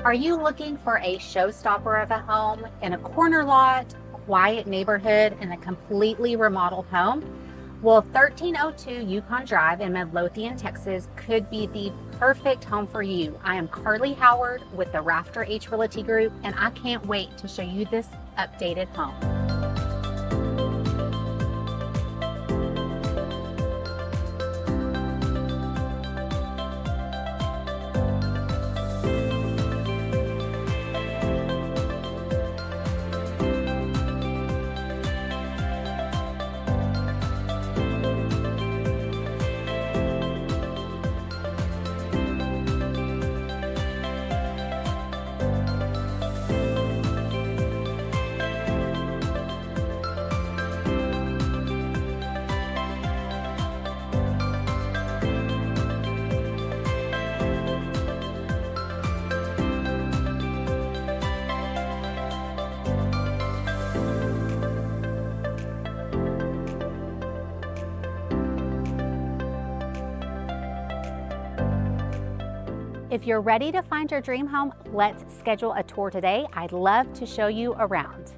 Are you looking for a showstopper of a home in a corner lot, quiet neighborhood, and a completely remodeled home? Well, 1302 Yukon Drive in Midlothian, Texas could be the perfect home for you. I am Carlee Howard with the Rafter Realty Group, and I can't wait to show you this updated home. If you're ready to find your dream home, let's schedule a tour today. I'd love to show you around.